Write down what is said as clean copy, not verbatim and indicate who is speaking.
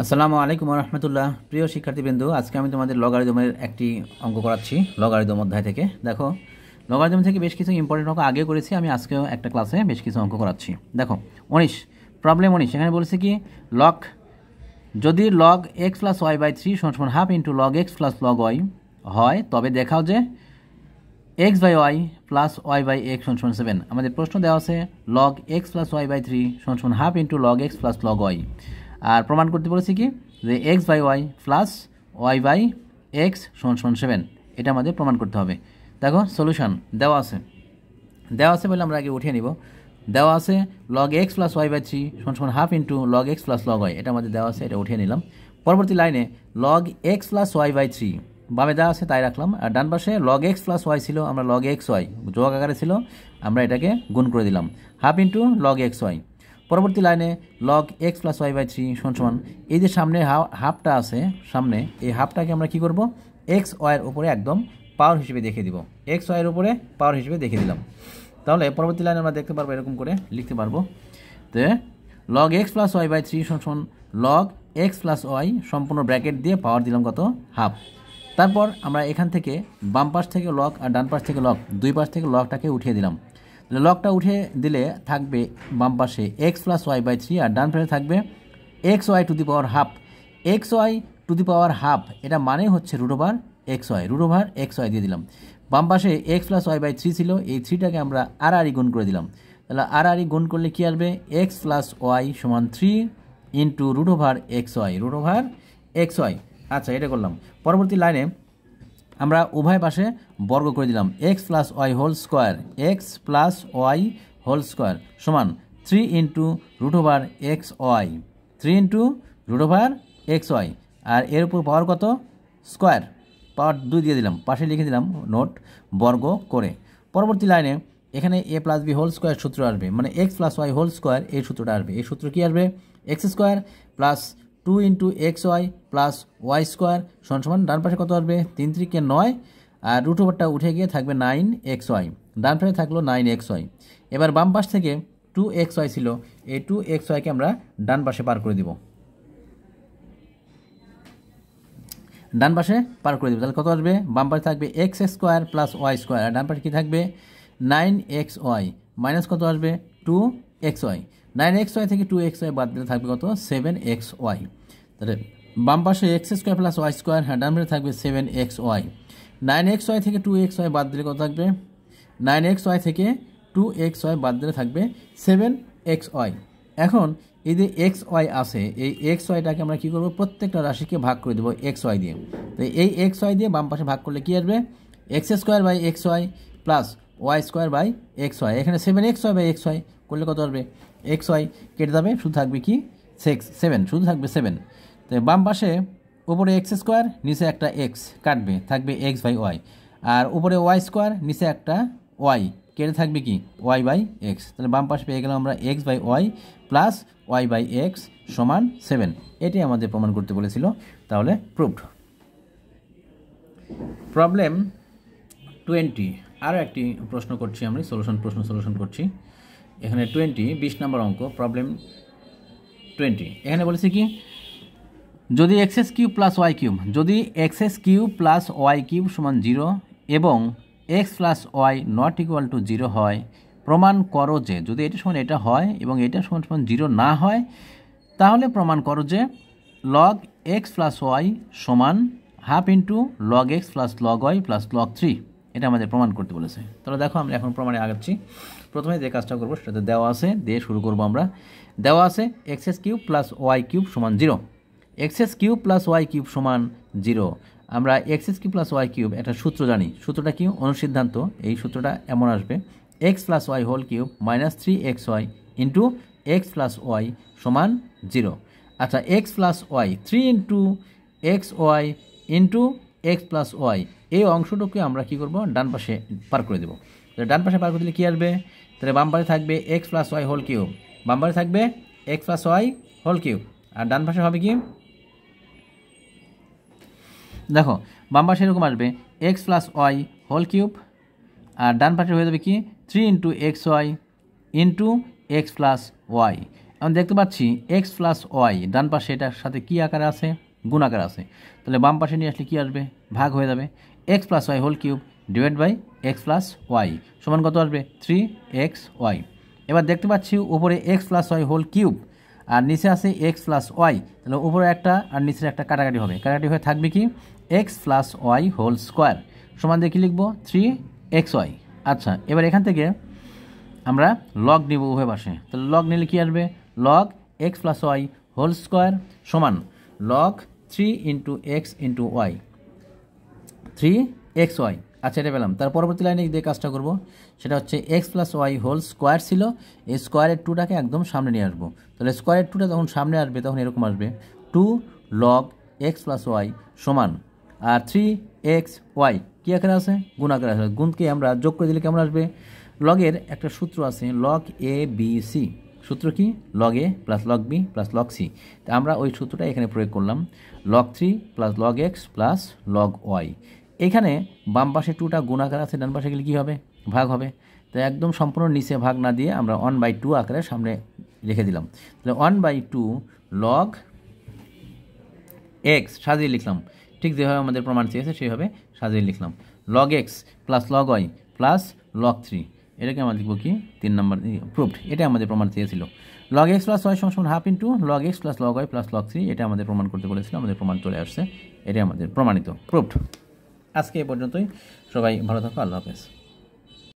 Speaker 1: আসসালামু আলাইকুম রহমতুল্লাহ। প্রিয় শিক্ষার্থীবৃন্দ, আজকে আমি তোমাদের লগারিদমের একটি অঙ্ক করাচ্ছি লগারিদম অধ্যায় থেকে। দেখো, লগারিদম থেকে বেশ কিছু ইম্পর্টেন্ট অঙ্ক আগে করেছি, আমি আজকেও একটা ক্লাসে বেশ কিছু অঙ্ক করাচ্ছি। দেখো 19, প্রবলেম 19, এখানে বলেছে কি লগ যদি log x plus y by 3 সমান half into log x plus log y হয়, তবে দেখাও যে x by y plus y by x সমান 7। আমাদের প্রশ্ন দেওয়া আছে log x plus y by 3 সমান half into log x plus log y, আর প্রমাণ করতে বলেছি কি যে x by y plus y by x সমান 7। এটা আমাদের প্রমাণ করতে হবে। দেখো সলিউশন দেওয়া আছে বলে আমরা আগে উঠিয়ে নিব। দেওয়া আছে log x plus y by 3 সমান half into log x plus log y, এটা আমাদের দেওয়া আছে, এটা উঠিয়ে নিলাম। পরবর্তী লাইনে log x plus y by 3 বামে দেওয়া আছে তাই রাখলাম, আর ডান পাশে লগ এক্স প্লাস ওয়াই ছিল, আমরা লগ এক্স ওয়াই যোগ আকারে ছিল, আমরা এটাকে গুণ করে দিলাম half into log x y. পরবর্তী লাইনে log x plus y by 3 সমান এই যে সামনে হাফটা আছে, সামনে এই হাফটাকে আমরা কি করব এক্স ওয়াইয়ের উপরে একদম পাওয়ার হিসেবে দেখিয়ে দিব, এক্স ওয়াইয়ের উপরে পাওয়ার হিসেবে দেখিয়ে দিলাম। তাহলে পরবর্তী লাইনে আমরা দেখতে পারবো, এরকম করে লিখতে পারবো তো log x plus y by 3 সমান লগ এক্স প্লাস ওয়াই সম্পূর্ণ ব্র্যাকেট দিয়ে পাওয়ার দিলাম কত হাফ। তারপর আমরা এখান থেকে বাম পাশ থেকে লগ আর ডান পাশ থেকে লগ, দুই পাশ থেকে লগটাকে উঠিয়ে দিলাম। লগটা উঠে দিলে থাকবে বাম পাশে এক্স প্লাস ওয়াই বাই 3, আর ডান পাশে থাকবে x y to the power half. X y to the power half এটা মানে হচ্ছে রুট ওভার এক্স ওয়াই দিয়ে দিলাম। বাম পাশে এক্স প্লাস ওয়াই বাই 3 ছিল, এই 3টাকে আমরা আর গুণ করে দিলাম। তাহলে আর গুণ করলে কী আসবে এক্স প্লাস ওয়াই সমান 3 into root over x y. আচ্ছা, এটা করলাম। পরবর্তী লাইনে আমরা উভয় পাশে বর্গ করে দিলাম, x plus y whole square সমান 3 into root over x y, আর এর উপর পাওয়ার কত স্কোয়ার, পাওয়ার 2 দিয়ে দিলাম, পাশে লিখে দিলাম নোট বর্গ করে। পরবর্তী লাইনে এখানে a plus b whole square সূত্র আসবে, মানে x plus y whole square এই সূত্রটা আসবে। এই সূত্র কি আসবে x square plus 2 into x y plus y square সমান ডান পাশে কত আসবে 3 3 কে 9, আর রুট ওভারটা উঠে গিয়ে থাকবে 9xy, ডান পাশে থাকলো 9xy। এবার বাম পাশ থেকে 2xy ছিল, এই 2xyকে আমরা ডান পাশে পার করে দিব, তাহলে কত আসবে বাম পাশে থাকবে x square plus y square, আর ডান পাশে কী থাকবে 9xy মাইনাস কত আসবে 2xy। 9xy থেকে 2xy বাদ দিলে থাকবে কত 7xy। তাহলে বাম পাশে x square plus y square, হ্যাঁ ডান পাশে থাকবে 7xy। 9xy থেকে 2xy বাদ দিলে কত থাকবে 9xy থেকে 2xy বাদ দিলে থাকবে 7xy। এখন এই যে এক্স ওয়াই আছে, এই এক্স ওয়াইটাকে আমরা কী করবো প্রত্যেকটা রাশিকে ভাগ করে দেবো এক্স ওয়াই দিয়ে। তো এই এক্স ওয়াই দিয়ে বাম পাশে ভাগ করলে কী আসবে x square by x y plus y square by x y. এখানে 7xy বাই এক্স ওয়াই করলে কত আসবে এক্স ওয়াই কেটে যাবে, শুধু থাকবে কি 7, শুধু থাকবে 7। তো বাম পাশে উপরে এক্স স্কোয়ার নিচে একটা এক্স কাটবে, থাকবে এক্স বাই ওয়াই, আর উপরে ওয়াই স্কোয়ার নিচে একটা ওয়াই কেটে থাকবে কি ওয়াই বাই এক্স। তাহলে বাম পাশে পেয়ে গেলাম আমরা x by y plus y by x সমান 7। এটাই আমাদের প্রমাণ করতে বলেছিল, তাহলে প্রুভড। প্রবলেম 20, আরও একটি প্রশ্ন করছি, আমি সলিউশন করছি। এখানে 20 নম্বর অঙ্ক, প্রবলেম 20। এখানে বলেছি কি যদি x cube plus y cube, যদি x cube plus y cube সমান 0 এবং x plus y not equal to 0 হয়, প্রমাণ করো যে যদি এটা সমান এটা হয় এবং এটা সমান 0 না হয়, তাহলে প্রমাণ করো যে লগ এক্স প্লাস ওয়াই সমান half into log x plus log y plus log 3। এটা আমাদের প্রমাণ করতে বলেছে। তাহলে দেখো আমরা এখন প্রমাণে আগাচ্ছি। প্রথমে যে কাজটা করবো সেটাতে দেওয়া আছে, দিয়ে শুরু করবো আমরা। দেওয়া আছে x cube plus y cube সমান 0, x cube plus y cube সমান 0। আমরা x cube plus y cube একটা সূত্র জানি, সূত্রটা কি অনুসিদ্ধান্ত। এই সূত্রটা এমন আসবে x plus y whole cube minus 3xy into x plus y সমান 0। আচ্ছা, x plus y 3 into x y into x plus y, এই অংশটুকু আমরা কী করবো ডান পাশে পার করে দেবো। তাহলে ডান পাশে পার করে দিলে কী আসবে, তাহলে বাম পাশে থাকবে x plus y whole cube, বাম পাশে থাকবে x plus y whole cube, আর ডান পাশে হবে কি দেখো বাম পাশে এরকম আসবে x plus y whole cube, আর ডান পাশে হয়ে যাবে কি 3 into x y into x plus y. আমি দেখতে পাচ্ছি এক্স প্লাস ওয়াই ডান পাশে এটার সাথে কী আকারে আছে, গুণ আকারে আছে, তাহলে বাম পাশে নিয়ে আসলে কী আসবে, ভাগ হয়ে যাবে। X plus y whole cube divide by x plus y সমান কত আসবে, 3xy। এবার দেখতে পাচ্ছি উপরে x plus y whole cube আর নিচে আছে এক্স প্লাস ওয়াই, তাহলে উপরে একটা আর নিচে একটা কাটাকাটি হবে, কাটাকাটি হয়ে থাকবে কি x plus y whole square সমান দিয়ে কী লিখবো, 3xy। আচ্ছা, এবার এখান থেকে আমরা লগ নিব উভয় পাশে, তাহলে লগ নিলে কী আসবে, log x plus y whole square সমান log 3 into x into y, 3xy। আচ্ছা, এটা পেলাম। তার পরবর্তী লাইনে যে কাজটা করব সেটা হচ্ছে x plus y whole square ছিল, এই স্কোয়ারের টুটাকে একদম সামনে নিয়ে আসবো, তাহলে স্কোয়ারের টুটা যখন সামনে আসবে তখন এরকম আসবে 2 লগ এক্স প্লাস ওয়াই সমান আর 3xy কী আকারে আছে, গুণ আকারে আছে, গুণকে আমরা যোগ করে দিলে কেমন আসবে, লগের একটা সূত্র আছে লগ এ বি সি, সূত্র কি log a plus log b plus log c, তা আমরা ওই সূত্রটা এখানে প্রয়োগ করলাম, log 3 plus log x plus log y. এখানে বাম পাশে টুটা গুণ আকার আছে, ডান পাশে গেলে কী হবে, ভাগ হবে, তো একদম সম্পূর্ণ নিচে ভাগ না দিয়ে আমরা 1/2 আকারে সামনে রেখে দিলাম, তাহলে 1/2 লগ এক্স সাজিয়ে লিখলাম, ঠিক যেভাবে আমাদের প্রমাণ চেয়েছে সেইভাবে সাজিয়ে লিখলাম, log x plus log y plus log 3, এটাকে আমরা লিখব কি 3 নম্বর প্রুফড, এটা আমাদের প্রমাণ চেয়েছিল। লগ এক্স প্লাস ওয়াই সমান half into log x plus log y plus log 3, এটা আমাদের প্রমাণ করতে বলেছিল, আমাদের প্রমাণ চলে আসছে, এটা আমাদের প্রমাণিত প্রুফড। আজকে এ পর্যন্তই, সবাই ভালো থাকো, আল্লাহ হাফেজ।